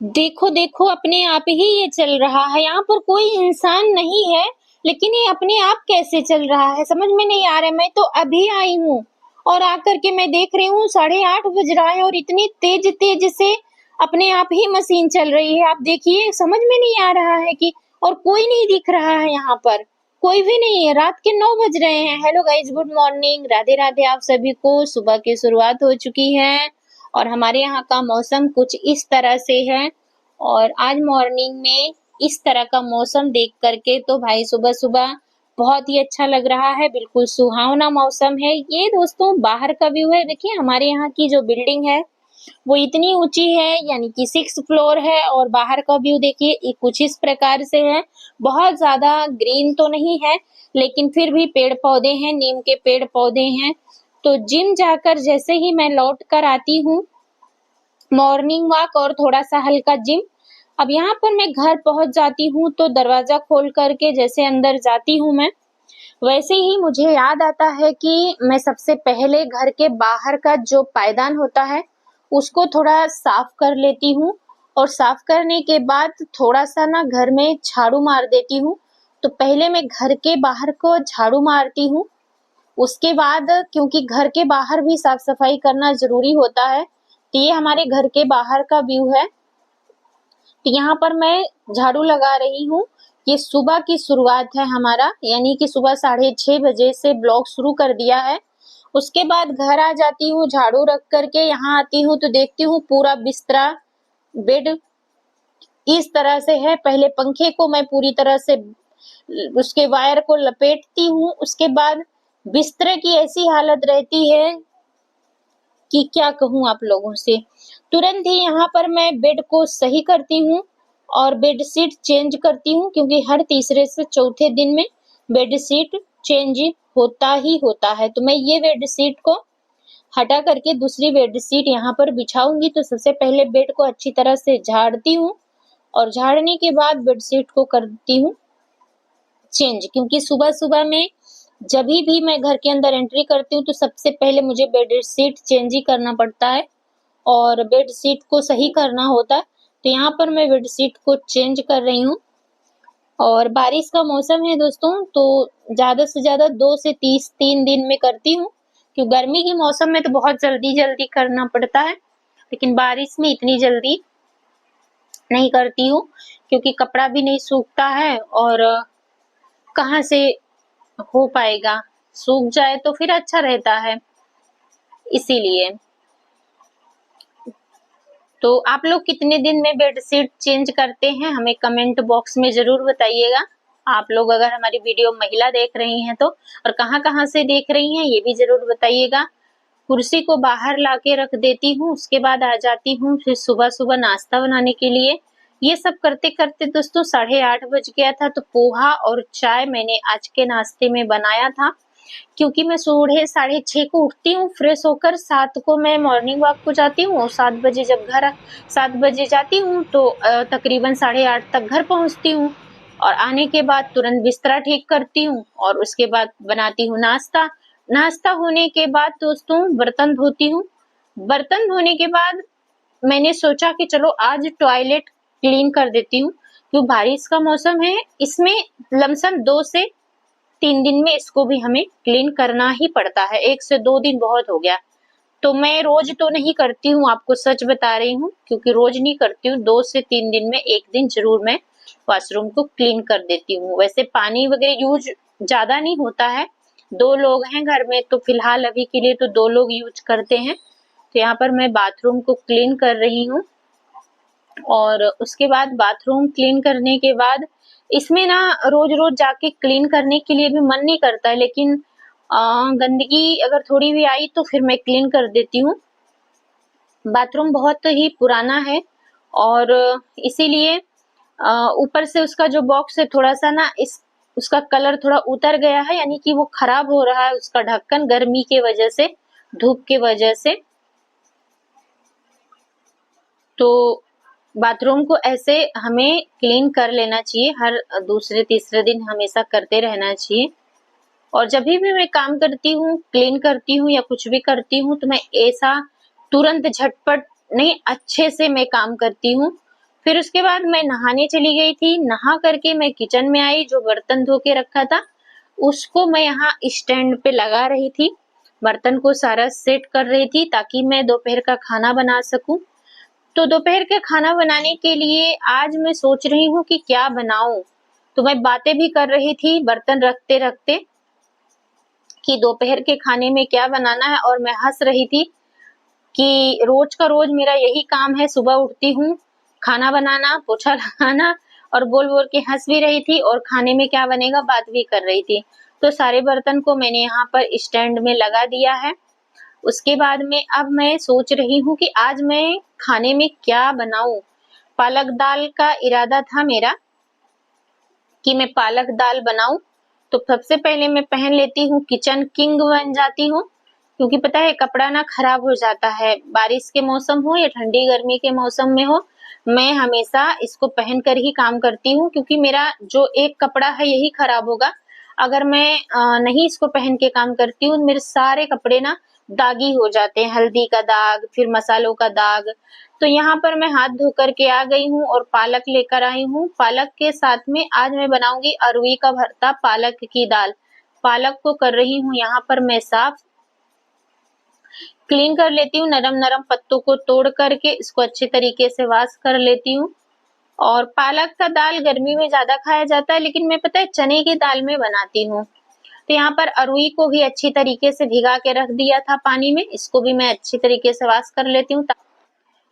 देखो देखो, अपने आप ही ये चल रहा है। यहाँ पर कोई इंसान नहीं है, लेकिन ये अपने आप कैसे चल रहा है समझ में नहीं आ रहा है। मैं तो अभी आई हूँ और आकर के मैं देख रही हूँ 8:30 बज रहा है और इतनी तेज तेज से अपने आप ही मशीन चल रही है। आप देखिए, समझ में नहीं आ रहा है कि और कोई नहीं दिख रहा है यहाँ पर, कोई भी नहीं है। रात के 9 बज रहे हैं। Hello guys, good morning, Radhe Radhe आप सभी को। सुबह की शुरुआत हो चुकी है और हमारे यहाँ का मौसम कुछ इस तरह से है। और आज मॉर्निंग में इस तरह का मौसम देख करके तो भाई सुबह सुबह बहुत ही अच्छा लग रहा है। बिल्कुल सुहावना मौसम है। ये दोस्तों बाहर का व्यू है। देखिए हमारे यहाँ की जो बिल्डिंग है वो इतनी ऊंची है, यानी कि 6 फ्लोर है। और बाहर का व्यू देखिए ये कुछ इस प्रकार से है। बहुत ज्यादा ग्रीन तो नहीं है, लेकिन फिर भी पेड़ पौधे हैं, नीम के पेड़ पौधे हैं। तो जिम जाकर जैसे ही मैं लौट कर आती हूँ, मॉर्निंग वॉक और थोड़ा सा हल्का जिम, अब यहाँ पर मैं घर पहुंच जाती हूँ तो दरवाजा खोल करके जैसे अंदर जाती हूँ मैं, वैसे ही मुझे याद आता है कि मैं सबसे पहले घर के बाहर का जो पायदान होता है उसको थोड़ा साफ कर लेती हूँ। और साफ करने के बाद थोड़ा सा ना घर में झाड़ू मार देती हूँ। तो पहले मैं घर के बाहर को झाड़ू मारती हूँ, उसके बाद क्योंकि घर के बाहर भी साफ सफाई करना जरूरी होता है। तो ये हमारे घर के बाहर का व्यू है। तो यहाँ पर मैं झाड़ू लगा रही हूँ। ये सुबह की शुरुआत है हमारा, यानी कि सुबह 6:30 बजे से ब्लॉग शुरू कर दिया है। उसके बाद घर आ जाती हूँ, झाड़ू रख करके यहाँ आती हूँ तो देखती हूँ पूरा बिस्तरा बेड इस तरह से है। पहले पंखे को मैं पूरी तरह से उसके वायर को लपेटती हूँ। उसके बाद बिस्तर की ऐसी हालत रहती है कि क्या कहूँ आप लोगों से। तुरंत ही यहाँ पर मैं बेड को सही करती हूँ और बेडशीट चेंज करती हूँ, क्योंकि हर तीसरे से चौथे दिन में बेडशीट चेंज होता ही होता है। तो मैं ये बेडशीट को हटा करके दूसरी बेडशीट यहाँ पर बिछाऊंगी। तो सबसे पहले बेड को अच्छी तरह से झाड़ती हूँ और झाड़ने के बाद बेडशीट को करती हूँ चेंज, क्योंकि सुबह सुबह में जब भी मैं घर के अंदर एंट्री करती हूँ तो सबसे पहले मुझे बेडशीट चेंज ही करना पड़ता है और बेडशीट को सही करना होता है। तो यहाँ पर मैं बेडशीट को चेंज कर रही हूँ। और बारिश का मौसम है दोस्तों, तो ज्यादा से ज्यादा 2 से 3 दिन में करती हूँ, क्योंकि गर्मी के मौसम में तो बहुत जल्दी जल्दी करना पड़ता है, लेकिन बारिश में इतनी जल्दी नहीं करती हूँ, क्योंकि कपड़ा भी नहीं सूखता है और कहाँ से हो पाएगा। सूख जाए तो फिर अच्छा रहता है, इसीलिए। तो आप लोग कितने दिन में बेडशीट चेंज करते हैं हमें कमेंट बॉक्स में जरूर बताइएगा। आप लोग अगर हमारी वीडियो महिला देख रही हैं तो, और कहाँ से देख रही हैं ये भी जरूर बताइएगा। कुर्सी को बाहर लाके रख देती हूँ, उसके बाद आ जाती हूँ फिर सुबह सुबह नाश्ता बनाने के लिए। ये सब करते करते दोस्तों 8:30 बज गया था। तो पोहा और चाय मैंने आज के नाश्ते में बनाया था, क्योंकि मैं 6:30 को उठती हूँ, फ्रेश होकर 7 को मैं मॉर्निंग वॉक को जाती हूँ और 7 बजे जब 7 बजे जाती हूँ तो तकरीबन 8:30 तक घर पहुँचती हूँ। और आने के बाद तुरंत बिस्तरा ठीक करती हूँ और उसके बाद बनाती हूँ नाश्ता। नाश्ता होने के बाद दोस्तों बर्तन धोती हूँ। बर्तन धोने के बाद मैंने सोचा कि चलो आज टॉयलेट क्लीन कर देती हूँ, क्योंकि बारिश का मौसम है, इसमें लमसम 2 से 3 दिन में इसको भी हमें क्लीन करना ही पड़ता है। 1 से 2 दिन बहुत हो गया। तो मैं रोज तो नहीं करती हूँ, आपको सच बता रही हूँ, क्योंकि रोज नहीं करती हूँ। 2 से 3 दिन में 1 दिन जरूर मैं वॉशरूम को क्लीन कर देती हूँ। वैसे पानी वगैरह यूज ज्यादा नहीं होता है, 2 लोग हैं घर में, तो फिलहाल अभी के लिए तो 2 लोग यूज करते हैं। तो यहाँ पर मैं बाथरूम को क्लीन कर रही हूँ। और उसके बाद बाथरूम क्लीन करने के बाद इसमें ना रोज रोज जाके क्लीन करने के लिए भी मन नहीं करता है, लेकिन गंदगी अगर थोड़ी भी आई तो फिर मैं क्लीन कर देती हूँ। बाथरूम बहुत ही पुराना है और इसीलिए ऊपर से उसका जो बॉक्स है थोड़ा सा ना उसका कलर थोड़ा उतर गया है, यानी कि वो खराब हो रहा है, उसका ढक्कन गर्मी के वजह से, धूप के वजह से। तो बाथरूम को ऐसे हमें क्लीन कर लेना चाहिए, हर दूसरे तीसरे दिन हमेशा करते रहना चाहिए। और जब भी मैं काम करती हूँ, क्लीन करती हूँ या कुछ भी करती हूँ, तो मैं ऐसा तुरंत झटपट नहीं, अच्छे से मैं काम करती हूँ। फिर उसके बाद मैं नहाने चली गई थी। नहा करके मैं किचन में आई, जो बर्तन धो के रखा था उसको मैं यहाँ स्टैंड पे लगा रही थी, बर्तन को सारा सेट कर रही थी ताकि मैं दोपहर का खाना बना सकूं। तो दोपहर के खाना बनाने के लिए आज मैं सोच रही हूँ कि क्या बनाऊं। तो मैं बातें भी कर रही थी बर्तन रखते रखते कि दोपहर के खाने में क्या बनाना है, और मैं हंस रही थी कि रोज का रोज मेरा यही काम है, सुबह उठती हूँ, खाना बनाना, पोछा लगाना, और बोल बोल के हंस भी रही थी और खाने में क्या बनेगा बात भी कर रही थी। तो सारे बर्तन को मैंने यहाँ पर स्टैंड में लगा दिया है। उसके बाद में अब मैं सोच रही हूँ कि आज मैं खाने में क्या बनाऊं। पालक दाल का इरादा था मेरा कि मैं पालक दाल बनाऊं। तो सबसे पहले मैं पहन लेती हूँ, किचन किंग बन जाती हूँ, क्योंकि पता है कपड़ा ना खराब हो जाता है, बारिश के मौसम हो या ठंडी गर्मी के मौसम में हो, मैं हमेशा इसको पहन कर ही काम करती हूँ, क्योंकि मेरा जो एक कपड़ा है यही खराब होगा अगर मैं नहीं इसको पहन के काम करती हूँ। मेरे सारे कपड़े ना दागी हो जाते हैं, हल्दी का दाग, फिर मसालों का दाग। तो यहाँ पर मैं हाथ धो करके आ गई हूँ और पालक लेकर आई हूँ। पालक के साथ में आज मैं बनाऊंगी अरवी का भरता, पालक की दाल। पालक को कर रही हूँ यहाँ पर मैं साफ, क्लीन कर लेती हूँ, नरम नरम पत्तों को तोड़ करके इसको अच्छे तरीके से वॉश कर लेती हूँ। और पालक का दाल गर्मी में ज्यादा खाया जाता है, लेकिन मैं पता है चने की दाल में बनाती हूँ। तो यहाँ पर अरुई को भी अच्छी तरीके से भिगा के रख दिया था पानी में, इसको भी मैं अच्छी तरीके से वॉश कर लेती हूँ।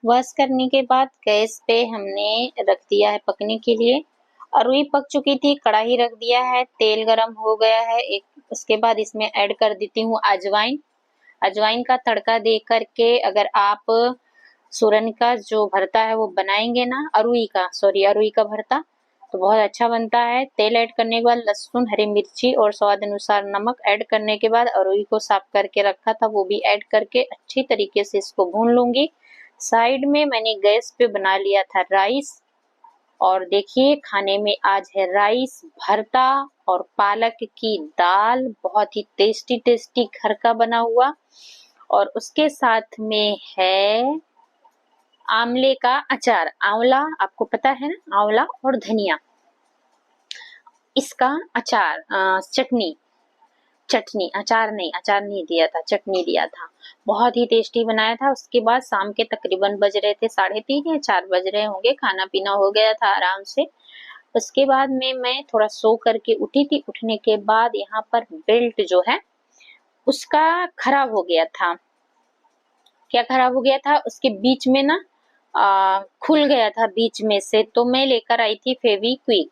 वॉश करने के बाद गैस पे हमने रख दिया है पकने के लिए। अरुई पक चुकी थी, कढ़ाई रख दिया है, तेल गरम हो गया है एक। उसके बाद इसमें ऐड कर देती हूँ अजवाइन। अजवाइन का तड़का दे करके अगर आप सूरन का जो भरता है वो बनाएंगे ना, अरुई का भरता, तो बहुत अच्छा बनता है। तेल ऐड करने के बाद लहसुन, हरी मिर्ची और स्वाद अनुसार नमक ऐड करने के बाद अरुई को साफ करके रखा था वो भी ऐड करके अच्छी तरीके से इसको भून लूंगी। साइड में मैंने गैस पे बना लिया था राइस, और देखिए खाने में आज है राइस, भरता और पालक की दाल, बहुत ही टेस्टी टेस्टी घर का बना हुआ। और उसके साथ में है आंवले का अचार। आंवला आपको पता है ना, आंवला और धनिया, इसका अचार, चटनी, अचार नहीं दिया था, चटनी दिया था। बहुत ही टेस्टी बनाया था। उसके बाद शाम के तकरीबन बज रहे थे 3:30 या 4 बज रहे होंगे, खाना पीना हो गया था आराम से। उसके बाद में मैं थोड़ा सो करके उठी थी। उठने के बाद यहाँ पर बेल्ट जो है उसका खराब हो गया था। क्या खराब हो गया था, उसके बीच में ना खुल गया था बीच में से। तो मैं लेकर आई थी फेविक्विक।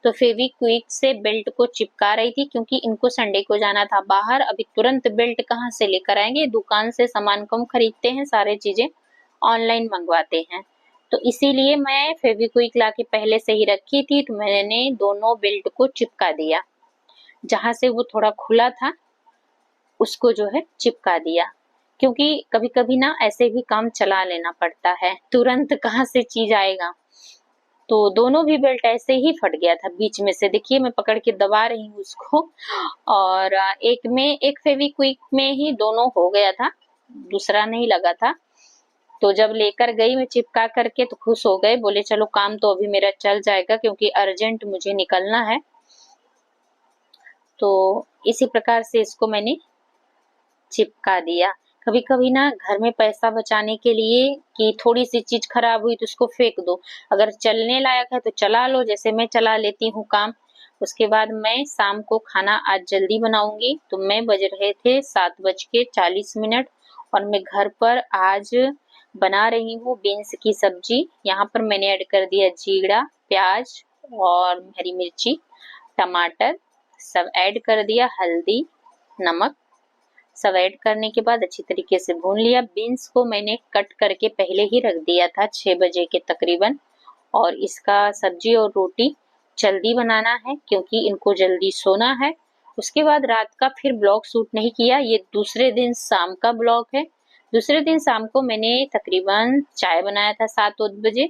तो फेविक्विक से बेल्ट को चिपका रही थी, क्योंकि इनको संडे को जाना था बाहर। अभी तुरंत बेल्ट कहाँ से लेकर आएंगे, दुकान से सामान कम खरीदते हैं, सारे चीजें ऑनलाइन मंगवाते हैं। तो इसीलिए मैं फेविक्विक लाके पहले से ही रखी थी। तो मैंने दोनों बेल्ट को चिपका दिया, जहां से वो थोड़ा खुला था उसको जो है चिपका दिया, क्योंकि कभी कभी ना ऐसे भी काम चला लेना पड़ता है, तुरंत कहाँ से चीज आएगा। तो दोनों भी बेल्ट ऐसे ही फट गया था बीच में से। देखिए मैं पकड़ के दबा रही हूँ उसको, और एक फेविक्विक में ही दोनों हो गया था, दूसरा नहीं लगा था। तो जब लेकर गई मैं चिपका करके तो खुश हो गए, बोले चलो काम तो अभी मेरा चल जाएगा, क्योंकि अर्जेंट मुझे निकलना है। तो इसी प्रकार से इसको मैंने चिपका दिया। कभी कभी ना घर में पैसा बचाने के लिए कि थोड़ी सी चीज खराब हुई तो उसको फेंक दो, अगर चलने लायक है तो चला लो, जैसे मैं चला लेती हूँ काम। उसके बाद मैं शाम को खाना आज जल्दी बनाऊंगी। तो मैं बज रहे थे 7:40, और मैं घर पर आज बना रही हूँ बीन्स की सब्जी। यहाँ पर मैंने ऐड कर दिया जीरा, प्याज और हरी मिर्ची, टमाटर सब ऐड कर दिया, हल्दी, नमक सब ऐड करने के बाद अच्छी तरीके से भून लिया। बीन्स को मैंने कट करके पहले ही रख दिया था 6 बजे के तकरीबन। और इसका सब्जी और रोटी जल्दी बनाना है, क्योंकि इनको जल्दी सोना है। उसके बाद रात का फिर ब्लॉग शूट नहीं किया, ये दूसरे दिन शाम का ब्लॉग है। दूसरे दिन शाम को मैंने तकरीबन चाय बनाया था 7 बजे,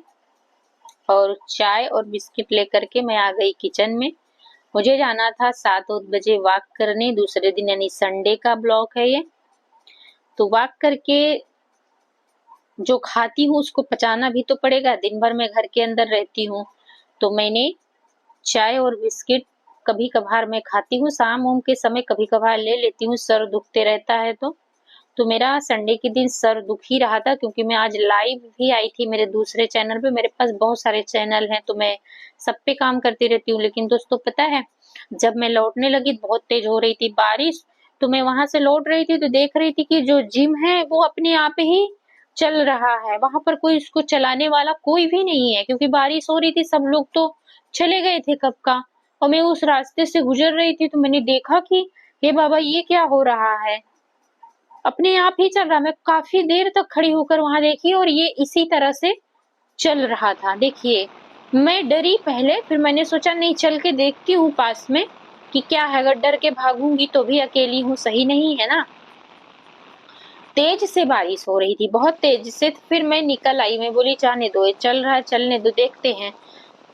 और चाय और बिस्किट लेकर के मैं आ गई किचन में। मुझे जाना था 7 बजे वॉक करने, दूसरे दिन यानी संडे का ब्लॉग है ये। तो वॉक करके जो खाती हूँ उसको पचाना भी तो पड़ेगा, दिन भर मैं घर के अंदर रहती हूँ। तो मैंने चाय और बिस्किट कभी-कभार मैं खाती हूँ, शाम-वाम के समय कभी-कभार ले लेती हूँ, सर दुखते रहता है तो। तो मेरा संडे के दिन सर दुख ही रहा था, क्योंकि मैं आज लाइव भी आई थी मेरे दूसरे चैनल पे। मेरे पास बहुत सारे चैनल हैं तो मैं सब पे काम करती रहती हूँ। लेकिन दोस्तों पता है, जब मैं लौटने लगी बहुत तेज हो रही थी बारिश, तो मैं वहां से लौट रही थी तो देख रही थी कि जो जिम है वो अपने आप ही चल रहा है। वहां पर कोई उसको चलाने वाला कोई भी नहीं है, क्योंकि बारिश हो रही थी, सब लोग तो चले गए थे कब का। और मैं उस रास्ते से गुजर रही थी तो मैंने देखा कि हे बाबा ये क्या हो रहा है, अपने आप ही चल रहा। मैं काफी देर तक खड़ी होकर वहां देखी और ये इसी तरह से चल रहा था। देखिए, मैं डरी पहले, फिर मैंने सोचा नहीं, चल के देखती हूँ पास में कि क्या है, अगर डर के भागूंगी तो भी अकेली हूँ, सही नहीं है ना। तेज से बारिश हो रही थी, बहुत तेज से। तो फिर मैं निकल आई, मैं बोली जाने दो, ये चल रहा है चलने दो, देखते हैं।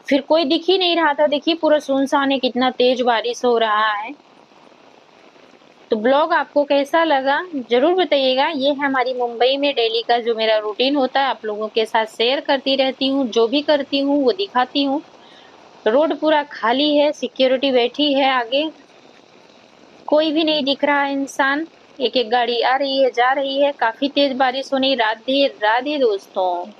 फिर कोई दिख ही नहीं रहा था, देखिए पूरा सुनसान है, कितना तेज बारिश हो रहा है। तो ब्लॉग आपको कैसा लगा जरूर बताइएगा। ये है हमारी मुंबई में डेली का जो मेरा रूटीन होता है, आप लोगों के साथ शेयर करती रहती हूँ, जो भी करती हूँ वो दिखाती हूँ। रोड पूरा खाली है, सिक्योरिटी बैठी है आगे, कोई भी नहीं दिख रहा है इंसान। एक एक गाड़ी आ रही है जा रही है, काफी तेज बारिश होने राधे राधे दोस्तों।